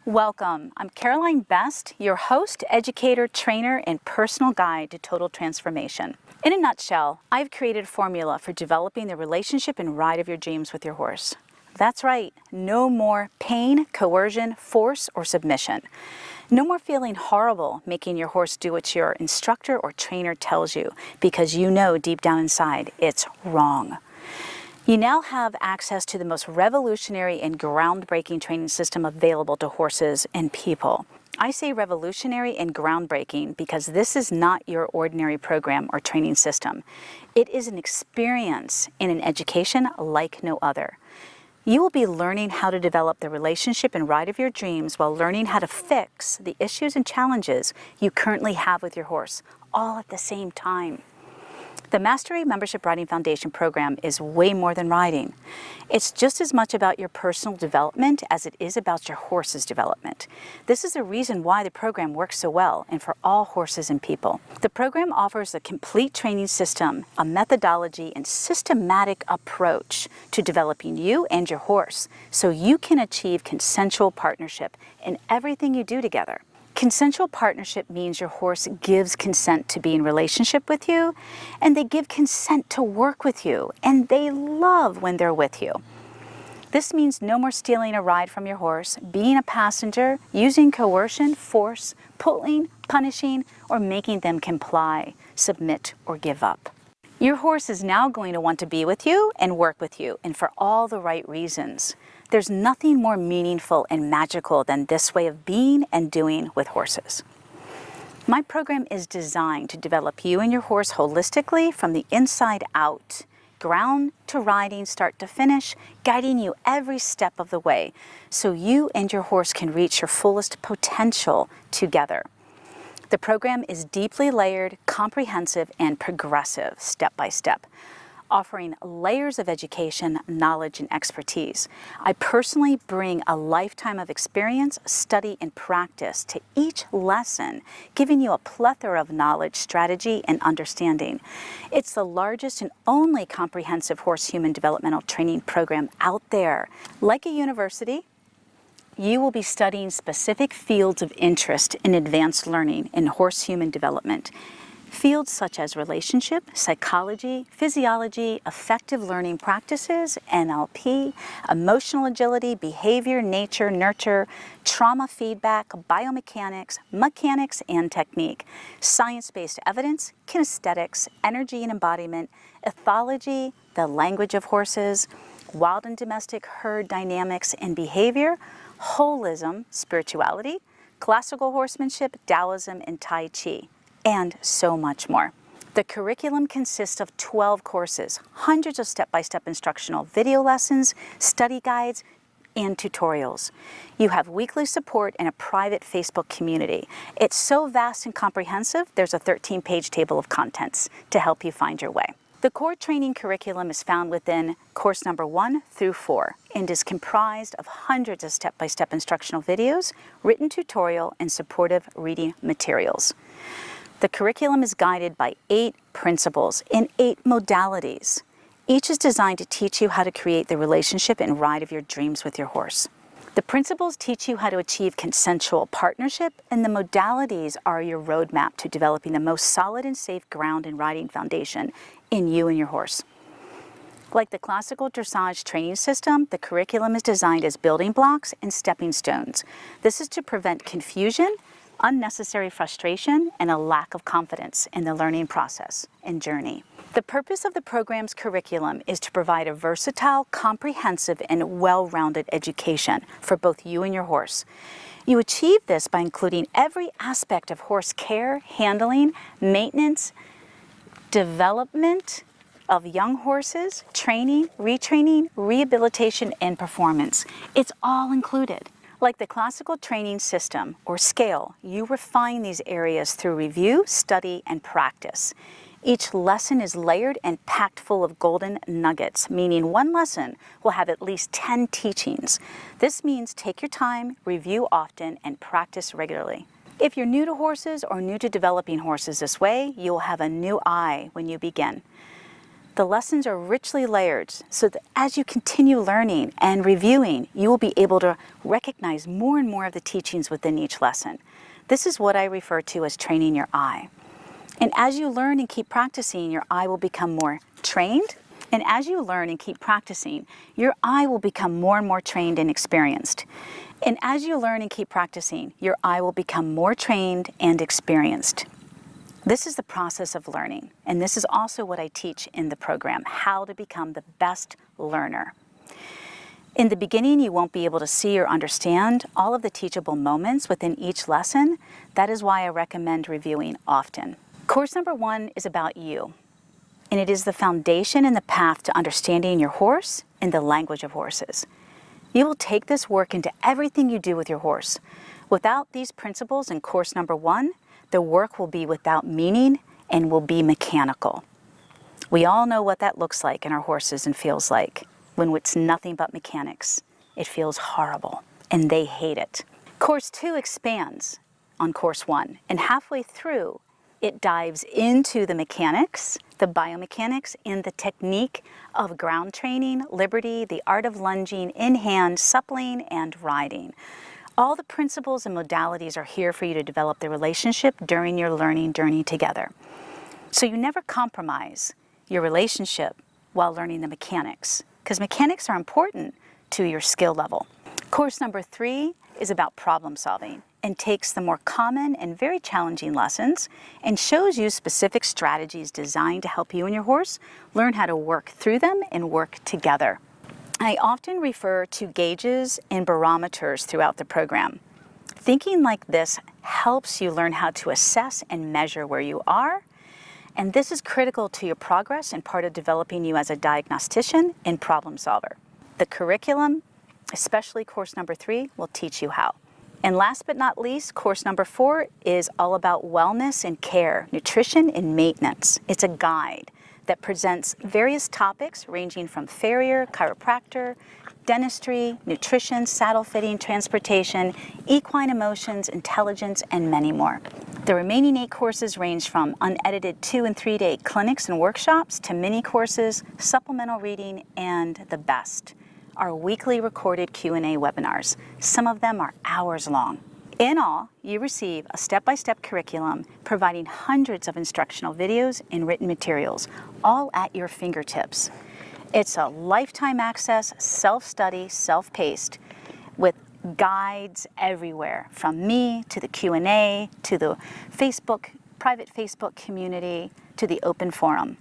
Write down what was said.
Welcome. I'm Caroline Best, your host, educator, trainer, and personal guide to total transformation. In a nutshell, I've created a formula for developing the relationship and ride of your dreams with your horse. That's right, no more pain, coercion, force, or submission. No more feeling horrible making your horse do what your instructor or trainer tells you because you know deep down inside it's wrong. You now have access to the most revolutionary and groundbreaking training system available to horses and people. I say revolutionary and groundbreaking because this is not your ordinary program or training system. It is an experience in an education like no other. You will be learning how to develop the relationship and ride of your dreams while learning how to fix the issues and challenges you currently have with your horse, all at the same time. The Mastery Membership Riding Foundation program is way more than riding. It's just as much about your personal development as it is about your horse's development. This is the reason why the program works so well and for all horses and people. The program offers a complete training system, a methodology, and systematic approach to developing you and your horse so you can achieve consensual partnership in everything you do together. Consensual partnership means your horse gives consent to be in relationship with you, and they give consent to work with you, and they love when they're with you. This means no more stealing a ride from your horse, being a passenger, using coercion, force, pulling, punishing, or making them comply, submit, or give up. Your horse is now going to want to be with you and work with you, and for all the right reasons. There's nothing more meaningful and magical than this way of being and doing with horses. My program is designed to develop you and your horse holistically from the inside out, ground to riding, start to finish, guiding you every step of the way so you and your horse can reach your fullest potential together. The program is deeply layered, comprehensive, and progressive step by step, offering layers of education, knowledge, and expertise. I personally bring a lifetime of experience, study, and practice to each lesson, giving you a plethora of knowledge, strategy, and understanding. It's the largest and only comprehensive horse-human developmental training program out there. Like a university, you will be studying specific fields of interest in advanced learning in horse-human development. Fields such as relationship, psychology, physiology, effective learning practices, NLP, emotional agility, behavior, nature, nurture, trauma feedback, biomechanics, mechanics and technique, science-based evidence, kinesthetics, energy and embodiment, ethology, the language of horses, wild and domestic herd dynamics and behavior, holism, spirituality, classical horsemanship, Taoism, and Tai Chi, and so much more. The curriculum consists of 12 courses, hundreds of step-by-step instructional video lessons, study guides, and tutorials. You have weekly support and a private Facebook community. It's so vast and comprehensive, there's a 13-page table of contents to help you find your way. The core training curriculum is found within course number 1 through 4 and is comprised of hundreds of step-by-step instructional videos, written tutorial, and supportive reading materials. The curriculum is guided by 8 principles in 8 modalities. Each is designed to teach you how to create the relationship and ride of your dreams with your horse. The principles teach you how to achieve consensual partnership, and the modalities are your roadmap to developing the most solid and safe ground and riding foundation in you and your horse. Like the classical dressage training system, the curriculum is designed as building blocks and stepping stones. This is to prevent confusion, unnecessary frustration, and a lack of confidence in the learning process and journey. The purpose of the program's curriculum is to provide a versatile, comprehensive, and well-rounded education for both you and your horse. You achieve this by including every aspect of horse care, handling, maintenance, development of young horses, training, retraining, rehabilitation, and performance. It's all included. Like the classical training system or scale, you refine these areas through review, study, and practice. Each lesson is layered and packed full of golden nuggets, meaning one lesson will have at least 10 teachings. This means take your time, review often, and practice regularly. If you're new to horses or new to developing horses this way, you'll have a new eye when you begin. The lessons are richly layered so that as you continue learning and reviewing, you will be able to recognize more and more of the teachings within each lesson. This is what I refer to as training your eye. And as you learn and keep practicing, your eye will become more trained. And as you learn and keep practicing, your eye will become more and more trained and experienced. And as you learn and keep practicing, your eye will become more trained and experienced. This is the process of learning, and this is also what I teach in the program, how to become the best learner. In the beginning, you won't be able to see or understand all of the teachable moments within each lesson. That is why I recommend reviewing often. Course number 1 is about you, and it is the foundation and the path to understanding your horse and the language of horses. You will take this work into everything you do with your horse. Without these principles in course number 1, the work will be without meaning and will be mechanical. We all know what that looks like in our horses and feels like when it's nothing but mechanics. It feels horrible, and they hate it. Course 2 expands on course 1, and halfway through, it dives into the mechanics, the biomechanics, and the technique of ground training, liberty, the art of lunging, in-hand, suppling, and riding. All the principles and modalities are here for you to develop the relationship during your learning journey together. So you never compromise your relationship while learning the mechanics, because mechanics are important to your skill level. Course number 3 is about problem solving and takes the more common and very challenging lessons and shows you specific strategies designed to help you and your horse learn how to work through them and work together. I often refer to gauges and barometers throughout the program. Thinking like this helps you learn how to assess and measure where you are, and this is critical to your progress and part of developing you as a diagnostician and problem solver. The curriculum, especially course number 3, will teach you how. And last but not least, course number 4 is all about wellness and care, nutrition and maintenance. It's a guide that presents various topics ranging from farrier, chiropractor, dentistry, nutrition, saddle fitting, transportation, equine emotions, intelligence, and many more. The remaining 8 courses range from unedited 2- and 3-day clinics and workshops to mini courses, supplemental reading, and the best, our weekly recorded Q&A webinars. Some of them are hours long. In all, you receive a step-by-step curriculum providing hundreds of instructional videos and written materials, all at your fingertips. It's a lifetime access, self-study, self-paced, with guides everywhere, from me to the Q&A, to the private Facebook community, to the open forum.